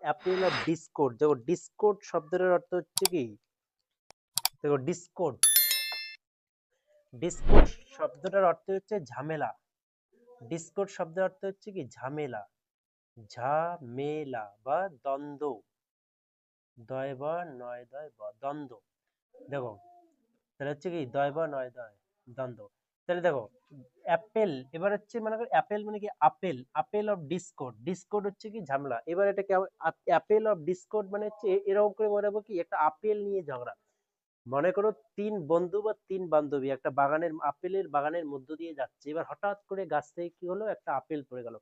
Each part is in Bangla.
Apple of discord. দেখো ডিসকোড শব্দের অর্থ হচ্ছে কি, দেখো ডিসকোড, ডিসকোড শব্দটার অর্থ হচ্ছে ঝামেলা। ডিসকোড শব্দের অর্থ হচ্ছে কি ঝামেলা, ঝামেলা বা দ্বন্দ্ব, দয় বা নয় দয় বা দ্বন্দ্ব। দেখো তাহলে হচ্ছে কি দয় বা নয় দয় দ্বন্দ্ব। তাহলে দেখো অ্যাপেল, এবার হচ্ছে মনে করো অ্যাপেল মানে কি apple, apple of discord, discord হচ্ছে কি ঝামেলা। এবার এটা কেমন, অ্যাপেল অফ ডিসকোড মানে হচ্ছে এরকম করে মনে রাখবো কি একটা আপেল নিয়ে ঝগড়া। মনে করো তিন বন্ধু বা তিন বান্ধবী একটা বাগানের, আপেলের বাগানের মধ্য দিয়ে যাচ্ছে, এবার হঠাৎ করে গাছ থেকে কি হলো, একটা আপেল পড়ে গেল।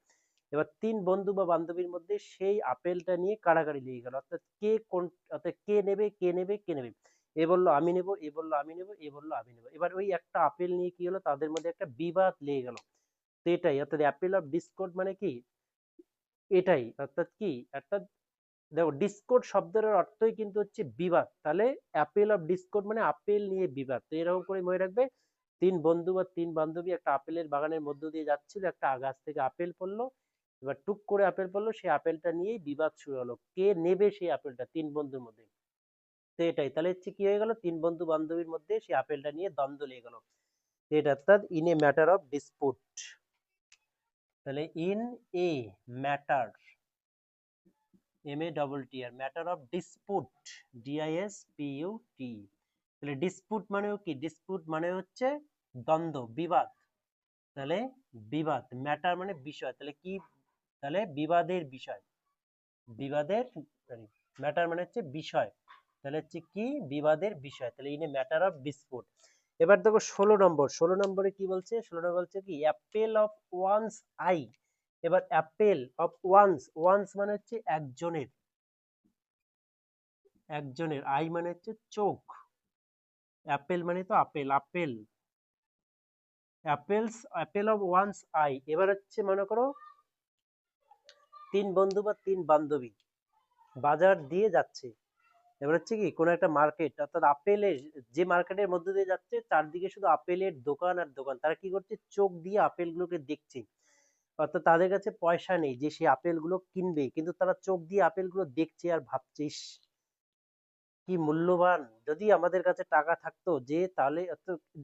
এবার তিন বন্ধু বা বান্ধবীর মধ্যে সেই আপেলটা নিয়ে কাড়াকাড়ি লেগে গেল, অর্থাৎ কে কোন, অর্থাৎ কে নেবে কে নেবে কে নেবে। এ বললো আমি নেবো, এ বললো আমি নেবো, এ বললো আমি নেবো। এবার ওই একটা আপেল নিয়ে কি হলো, তাদের মধ্যে একটা বিবাদ লেগে গেল। তো এটাই অর্থাৎ অ্যাপেল অফ ডিসকর্ড মানে কি এটাই, অর্থাৎ কি একটা, দেখো ডিসকর্ড শব্দের অর্থই কিন্তু হচ্ছে বিবাদ। তাহলে অ্যাপেল অফ ডিসকর্ড মানে আপেল নিয়ে বিবাদ। তো এরকম করে মনে রাখবে, তিন বন্ধু বা তিন বান্ধবী একটা আপেলের বাগানের মধ্য দিয়ে যাচ্ছিল, একটা গাছ থেকে আপেল পড়লো, এবার টুক করে আপেল পড়লো, সেই আপেলটা নিয়েই বিবাদ শুরু হলো, কে নেবে সেই আপেলটা তিন বন্ধুর মধ্যে। তো এটাই তাহলে হচ্ছে কি হয়ে গেল, তিন বন্ধু বান্ধবীর মধ্যে সেই আপেলটা নিয়ে দ্বন্দ্ব লেগে গেল, এটা অর্থাৎ in a matter of dispute. তাহলে in a matter, M A double T R, matter of dispute, D I S P U T. তাহলে ডিসপুট মানেও কি, ডিসপুট মানে হচ্ছে দ্বন্দ্ব বিবাদ। তাহলে বিবাদ, ম্যাটার মানে বিষয়, তাহলে কি, তাহলে বিবাদের বিষয়, বিবাদের, ম্যাটার মানে হচ্ছে বিষয়, তাহলে হচ্ছে কি বিবাদের বিষয়। তাহলে in a matter of dispute. এবার দেখো 16 নম্বর, 16 নম্বরে কি বলছে, 16 বলছে কি অ্যাপেল অফ ওয়ান্স আই। এবার অ্যাপেল অফ ওয়ান্স, ওয়ান্স মানে হচ্ছে একজনের, একজনের, আই মানে হচ্ছে চোখ, অ্যাপেল মানে তো apple, apple, apples, Apple of wands I. এবার হচ্ছে মনে করো তিন বন্ধু বা তিন বান্ধবী বাজার দিয়ে যাচ্ছে, এবার হচ্ছে কি কোন একটা মার্কেট, অর্থাৎ আপেলের, যে মার্কেটের মধ্যে দিয়ে যাচ্ছে চারদিকে শুধু আপেলের দোকান আর দোকান, তারা কি করছে চোখ দিয়ে আপেলগুলোকে দেখছে, অর্থাৎ তাদের কাছে পয়সা নেই যে সেই আপেলগুলো কিনবে, কিন্তু তারা চোখ দিয়ে আপেলগুলো দেখছে আর ভাবছে ইস, কি মূল্যবান, যদি আমাদের কাছে টাকা থাকতো যে তাহলে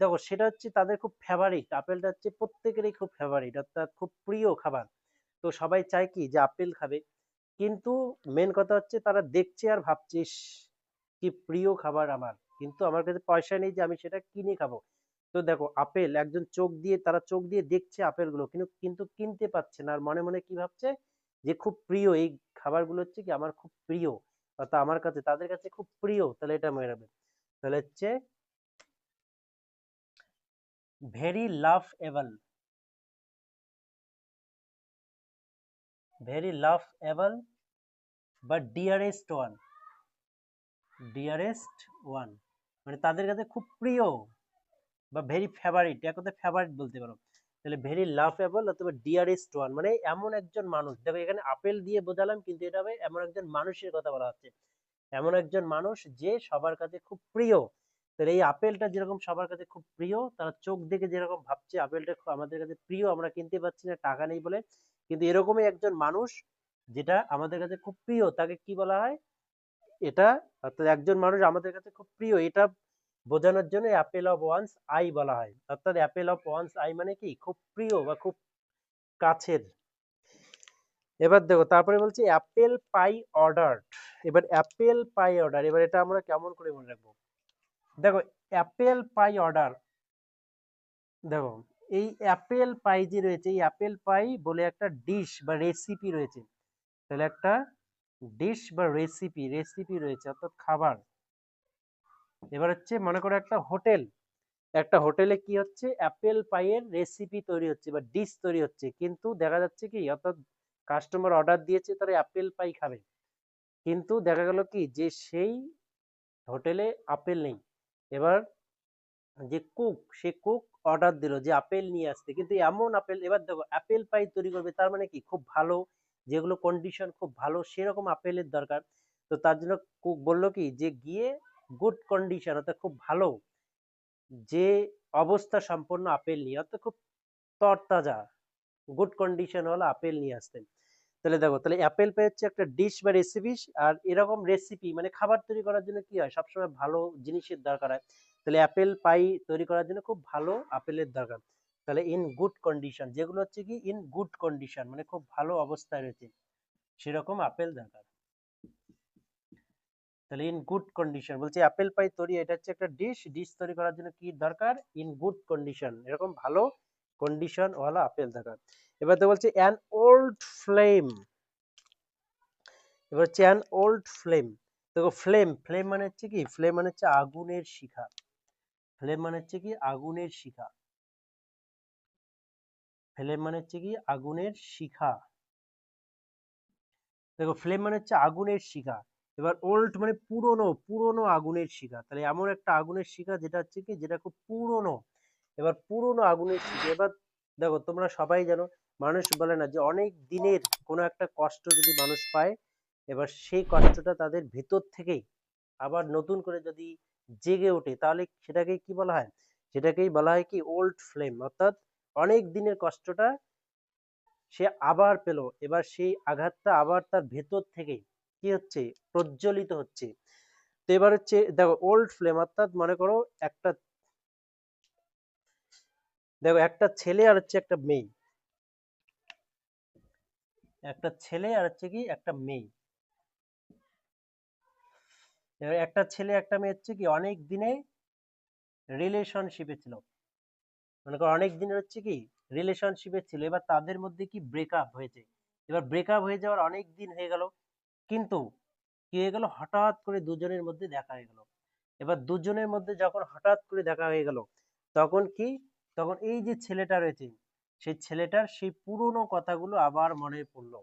দেখো সেটা হচ্ছে তাদের খুব ফেভারিট, আপেলটা হচ্ছে প্রত্যেকেরই খুব ফেভারিট, অর্থাৎ খুব প্রিয় খাবার। তো সবাই চায় কি যে আপেল খাবে, কিন্তু মেন কথা হচ্ছে তারা দেখছে আর ভাবছে ইস, কি প্রিয় খাবার আমার, কিন্তু আমার কাছে পয়সা নেই যে আমি সেটা কিনে খাবো। তো দেখো আপেল, একজন চোখ দিয়ে, তারা চোখ দিয়ে দেখছে আপেলগুলো, কিন্তু কিন্তু কিনতে পারছে না, আর মনে মনে কি ভাবছে যে খুব প্রিয় এই খাবারগুলো, হচ্ছে কি আমার খুব প্রিয়, অর্থাৎ আমার কাছে, তাদের কাছে খুব প্রিয়। তাহলে এটা মনে রাখবে, তাহলে হচ্ছে ভেরি লাভএবল, ভেরি লাভএবল বা ডিয়ারেস্ট ওয়ান, ডিয়ারেস্ট ওয়ান মানে তাদের কাছে খুব প্রিয় বা ভেরি ফেভারিট, এক কথায় ফেভারিট বলতে পারো। তাহলে ভেরি লাভেবল অথবা ডিয়ারেস্ট ওয়ান মানে এমন একজন মানুষ, দেখো এখানে আপেল দিয়ে বোঝালাম, কিন্তু এটা হবে এমন একজন মানুষের কথা বলা হচ্ছে, এমন একজন মানুষ যে সবার কাছে খুব প্রিয়। তাহলে এই আপেলটা যেরকম সবার কাছে খুব প্রিয়, তারা চোখ দেখে যেরকম ভাবছে আপেলটা আমাদের কাছে প্রিয়, আমরা কিনতে পারছি না টাকা নেই বলে, কিন্তু এরকমই একজন মানুষ যেটা আমাদের কাছে খুব প্রিয়, তাকে কি বলা হয়, এটা অর্থাৎ একজন মানুষ আমাদের কাছে খুব প্রিয়, এটা বোঝানোর জন্য অ্যাপেল অফ ওয়ান্স আই বলা হয়, অর্থাৎ অ্যাপেল অফ ওয়ান্স আই মানে কি খুব প্রিয় বা খুব কাছের। এবার দেখো তারপরে বলছি অ্যাপেল পাই অর্ডার। এবার অ্যাপেল পাই অর্ডার, এবার এটা আমরা কেমন করে মনে রাখবো, দেখো অ্যাপেল পাই অর্ডার, দেখো এই অ্যাপেল পাই যে রয়েছে, এই অ্যাপেল পাই বলে একটা ডিশ বা রেসিপি রয়েছে, তাহলে একটা ডিশ বা রেসিপি, রেসিপি রয়েছে অর্থাৎ খাবার। এবার হচ্ছে মনে করো একটা হোটেল, একটা হোটেলে কি হচ্ছে অ্যাপেল পাইয়ের রেসিপি তৈরি হচ্ছে বা ডিশ তৈরি হচ্ছে, কিন্তু দেখা যাচ্ছে কি অর্থাৎ কাস্টমার অর্ডার দিয়েছে তারা অ্যাপেল পাই খাবে, কিন্তু দেখা গেল কি যে সেই হোটেলে আপেল নেই। এবার যে কুক, সে কুক অর্ডার দিল যে আপেল নিয়ে আসতে, কিন্তু এমন আপেল, এবার দেখো আপেল পাই তৈরি করবে তার মানে কি খুব ভালো, যেগুলো কন্ডিশন খুব ভালো সেরকম আপেলের দরকার। তো তার জন্য কুক বললো কি যে গিয়ে গুড কন্ডিশন অর্থাৎ খুব ভালো যে অবস্থা সম্পন্ন আপেল নিয়ে, অর্থাৎ খুব তরতাজা গুড কন্ডিশন ওয়ালা আপেল নিয়ে আসতেন। তাহলে দেখো, তাহলে অ্যাপেল পাই হচ্ছে একটা ডিশ বা রেসিপি। আর এরকম রেসিপি মানে খাবার তৈরি করার জন্য কি হয়, সবসময় ভালো জিনিসের দরকার হয়। তাহলে অ্যাপেল পাই তৈরি করার জন্য খুব ভালো আপেলের দরকার। তাহলে ইন গুড কন্ডিশন, যেগুলো হচ্ছে কি ইন গুড কন্ডিশন মানে খুব ভালো অবস্থায় রয়েছে, সেরকম আপেল দরকার। তাহলে ইন গুড কন্ডিশন বলছে অ্যাপেল পাই তৈরি, এটা হচ্ছে একটা ডিশ, ডিশ তৈরি করার জন্য কি দরকার, ইন গুড কন্ডিশন, এরকম ভালো কন্ডিশন ওয়ালা আপেল দরকার। এবার তো বলছে অ্যান ওল্ড ফ্লেম, এবার হচ্ছে অ্যান ওল্ড ফ্লেম। দেখো ফ্লেম, ফ্লেম মানে হচ্ছে কি, ফ্লেম মানে হচ্ছে আগুনের শিখা, ফ্লেম মানে হচ্ছে কি আগুনের শিখা, ফ্লেম মানে হচ্ছে কি আগুনের শিখা। দেখো ফ্লেম মানে হচ্ছে আগুনের শিখা। এবার ওল্ড মানে পুরনো, পুরনো আগুনের শিখা, তাহলে এমন একটা আগুনের শিখা যেটা হচ্ছে কি, যেটা খুব পুরনো। এবার পুরনো আগুনের শিখা। এবার দেখো তোমরা সবাই জানো, মানুষ বলে না যে অনেক দিনের কোনো একটা কষ্ট যদি মানুষ পায়, এবার সেই কষ্টটা তাদের ভেতর থেকেই আবার নতুন করে যদি জেগে ওঠে, তাহলে সেটাকে কি বলা হয়, সেটাকেই বলা হয় কি ওল্ড ফ্লেম। অর্থাৎ অনেক দিনের কষ্টটা সে আবার পেল, এবার সেই আঘাতটা আবার তার ভেতর থেকে কি হচ্ছে, প্রজ্বলিত হচ্ছে। তো এবার হচ্ছে দেখো ওল্ড ফ্লেম, অর্থাৎ মনে করো একটা, দেখো একটা ছেলে আর হচ্ছে একটা মেয়ে, একটা ছেলে আর হচ্ছে কি একটা মেয়ে। এবার একটা ছেলে একটা মেয়ে হচ্ছে কি অনেক দিনে রিলেশনশিপে ছিল, মনে করো অনেক দিনের হচ্ছে কি রিলেশনশিপে ছিল, এবার তাদের মধ্যে কি ব্রেকআপ হয়েছে। এবার ব্রেকআপ হয়ে যাওয়ার অনেক দিন হয়ে গেল, কিন্তু কি হয়ে গেল, হঠাৎ করে দুজনের মধ্যে দেখা হয়ে গেল। এবার দুজনের মধ্যে যখন হঠাৎ করে দেখা হয়ে গেল, তখন কি, তখন এই যে ছেলেটা রয়েছে, সেই ছেলেটার সেই পুরনো কথাগুলো আবার মনে পড়লো,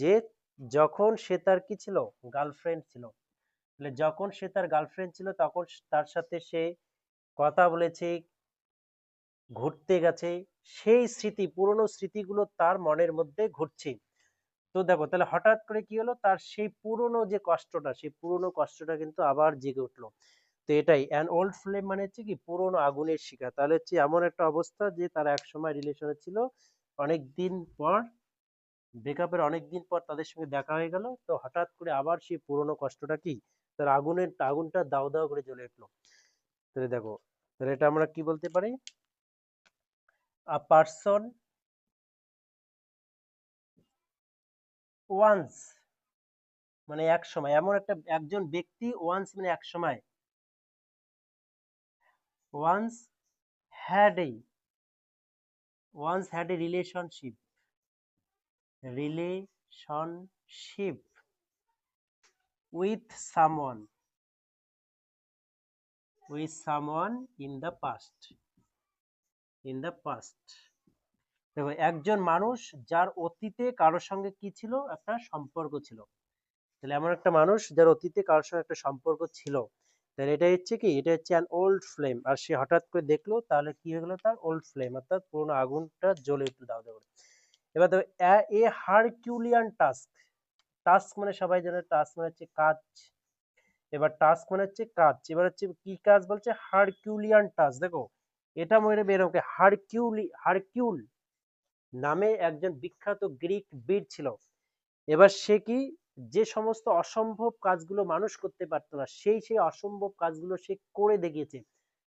যে যখন সে তার কি ছিল, গার্লফ্রেন্ড ছিল। তাহলে যখন সে তার গার্লফ্রেন্ড ছিল তখন তার সাথে সে কথা বলেছে, ঘুরতে গেছে, সেই স্মৃতি, পুরনো স্মৃতিগুলো তার মনের মধ্যে ঘুরছে। তো দেখো তাহলে হঠাৎ করে কি হলো, তার সেই পুরনো যে কষ্টটা, সেই পুরনো কষ্টটা কিন্তু আবার জেগে উঠলো। তো এটাই অ্যান ওল্ড ফ্লেম মানে হচ্ছে কি পুরনো আগুনের শিখা। তাহলে হচ্ছে এমন একটা অবস্থা যে তারা একসময় রিলেশনে ছিল, অনেক দিন পর, ব্রেকআপের অনেক দিন পর তাদের সঙ্গে দেখা হয়ে গেল, তো হঠাৎ করে আবার সেই পুরনো কষ্টটা কি, তার আগুনের আগুনটা দাউ দাউ করে জ্বলে উঠলো। তাহলে দেখো, তাহলে এটা আমরা কি বলতে পারি, আ পারসন ওয়ান্স মানে এক সময়, এমন একটা একজন ব্যক্তি, ওয়ান্স মানে এক সময়, once had a, once had a relationship, relationship with someone, with someone in the past, in the past. দেখো একজন মানুষ যার অতীতে কারোর সঙ্গে কি ছিল, একটা সম্পর্ক ছিল। তাহলে এমন একটা মানুষ যার অতীতে কারোর সঙ্গে একটা সম্পর্ক ছিল, তাহলে এটা হচ্ছে কি, এটা হচ্ছে অ্যান ওল্ড ফ্লেম। আর সে হঠাৎ করে দেখলো, তাহলে কি হয়ে গেলো, তার ওল্ড ফ্লেম, অর্থাৎ পুরোনো আগুনটা জ্বলে উঠলো দাও দাও করে। এবার দেখো এ হারকিউলিয়ান টাস্ক, টাস্ক মানে সবাই জানে, টাস্ক মানে হচ্ছে কাজ। এবার টাস্ক মানে হচ্ছে কাজ, এবার হচ্ছে কি কাজ বলছে, হারকিউলিয়ান টাস্ক। দেখো এটা মনে বের হবে, হারকিউল নামে একজন বিখ্যাত গ্রিক বীর ছিল। এবার সে কি, যে সমস্ত অসম্ভব কাজগুলো মানুষ করতে পারতো না, সেই অসম্ভব কাজগুলো সে করে দেখিয়েছে।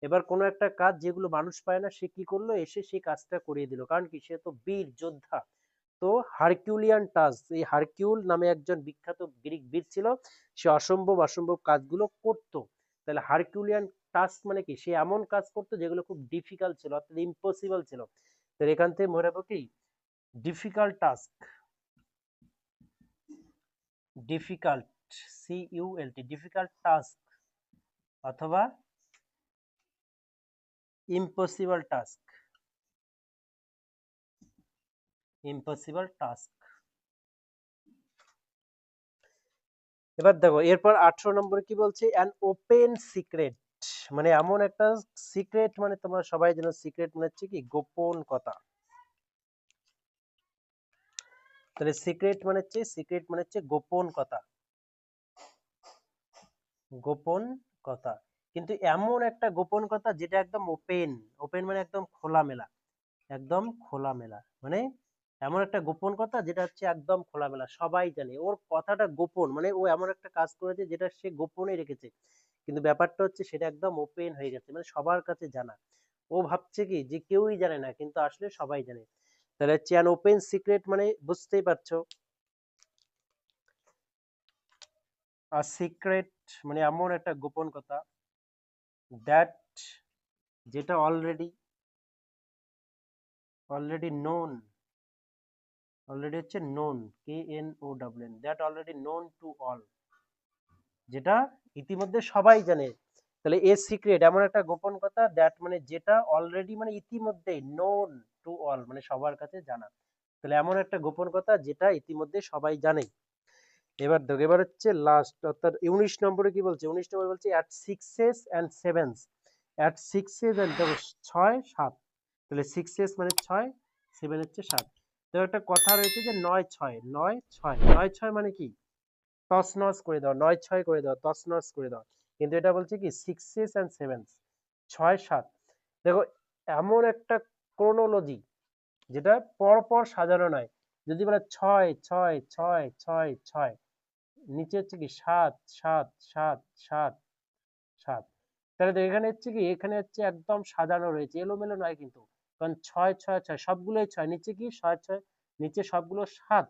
এবার কোনো একটা কাজ যেগুলো মানুষ পায় না, সে কি করলো, এসে সেই কাজটা করিয়ে দিল, কারণ কি সে তো বীর যোদ্ধা। তো হারকিউলিয়ান টাস্ক, এই হারকিউল নামে একজন বিখ্যাত গ্রিক বীর ছিল, সে অসম্ভব অসম্ভব কাজগুলো করত। তাহলে হারকিউলিয়ান টাস্ক মানে কি, সে এমন কাজ করতো যেগুলো খুব ডিফিকাল্ট ছিল, অর্থাৎ ইম্পসিবল ছিল। তাহলে এখান থেকে মনে রাখবো কি, difficult task, difficult, C U L T, difficult task, অথবা ইম্পসিবল টাস্ক, ইম্পসিবল টাস্ক। এবার দেখো এরপর 18 নম্বরে কি বলছে, অ্যান ওপেন সিক্রেট, মানে এমন একটা সিক্রেট, মানে তোমরা সবাই জানো সিক্রেট মানে হচ্ছে কি গোপন কথা। তাহলে সিক্রেট মানে হচ্ছে গোপন কথা, গোপন কথা। কিন্তু এমন একটা গোপন কথা যেটা একদম ওপেন, ওপেন মানে একদম খোলামেলা, একদম খোলামেলা মানে এমন একটা গোপন কথা যেটা হচ্ছে একদম খোলামেলা, সবাই জানে ওর কথাটা গোপন, মানে ও এমন একটা কাজ করেছে যেটা সে গোপনে রেখেছে, কিন্তু ব্যাপারটা হচ্ছে সেটা একদম ওপেন হয়ে গেছে, মানে সবার কাছে জানা। ও ভাবছে কি যে কেউই জানে না, কিন্তু আসলে সবাই জানে। তাহলে হচ্ছে অ্যান ওপেন সিক্রেট মানে বুঝতেই পারছো, আর সিক্রেট মানে এমন একটা গোপন কথা, দ্যাট যেটা অলরেডি অলরেডি নোন, অলরেডি হচ্ছে known, KNOWN, that already known to all, যেটা ইতিমধ্যে সবাই জানে। তাহলে এ সিক্রেট এমন একটা গোপন কথা, দ্যাট মানে যেটা অলরেডি মানে ইতিমধ্যেই নোন টু অল মানে সবার কাছে জানা। তাহলে এমন একটা গোপন কথা যেটা ইতিমধ্যে সবাই জানে। এবার দেখো, এবার হচ্ছে লাস্ট অর্থাৎ 19 নম্বরে কি বলছে, 19 নম্বরে বলছে at sixes and sevens, at sixes and দেখো 6 7, তাহলে সিক্সেস মানে 6, 7 হচ্ছে 7। তো একটা কথা রয়েছে যে 9 6 9 6 9 6 মানে কি তছনছ করে দাও, 9 6 করে দাও, তছনছ করে দাও, কিন্তু এটা বলছে কি সিক্সেস অ্যান্ড সেভেন্স, 6 7। দেখো এমন একটা ক্রোনোলজি যেটা পর পর সাজানো নয়, যদি বলে 6 6 6 6 6, নিচে হচ্ছে কি 7 7 7 7 7, তাহলে তো এখানে হচ্ছে কি, এখানে হচ্ছে একদম সাজানো রয়েছে, এলোমেলো নয় কিন্তু, কারণ 6 6 6 সবগুলোই 6, নিচে কি 6 6, নিচে সবগুলো 7,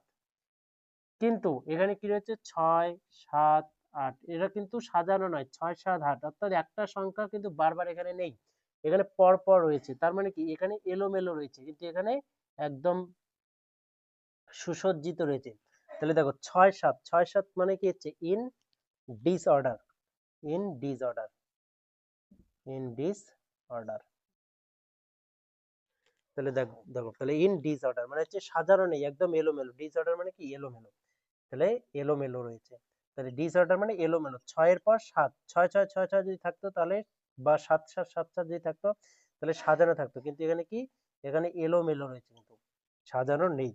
কিন্তু এখানে কি রয়েছে 6 7 8, এটা কিন্তু সাজানো নয়, 6 7 8, অর্থাৎ একটা সংখ্যা কিন্তু বারবার এখানে নেই, এখানে পর পর রয়েছে, তার মানে কি এখানে এলোমেলো রয়েছে, কিন্তু এখানে একদম সুসজ্জিত রয়েছে। তাহলে দেখো 6 7 6 7 মানে কি হচ্ছে in disorder, in disorder, in disorder. তাহলে দেখো দেখো তাহলে ইন ডিসঅর্ডার মানে হচ্ছে সাজানো নেই, একদম এলোমেলো, ডিসঅর্ডার মানে কি এলোমেলো, তাহলে এলোমেলো রয়েছে। তাহলে ডিসঅর্ডার মানে এলোমেলো, 6 এর পর 7, 6 6 6 6 যদি থাকতো তাহলে, বা 7 7 7 7 যদি থাকতো তাহলে সাজানো থাকতো, কিন্তু এখানে কি, এখানে এলোমেলো রয়েছে, কিন্তু সাজানো নেই।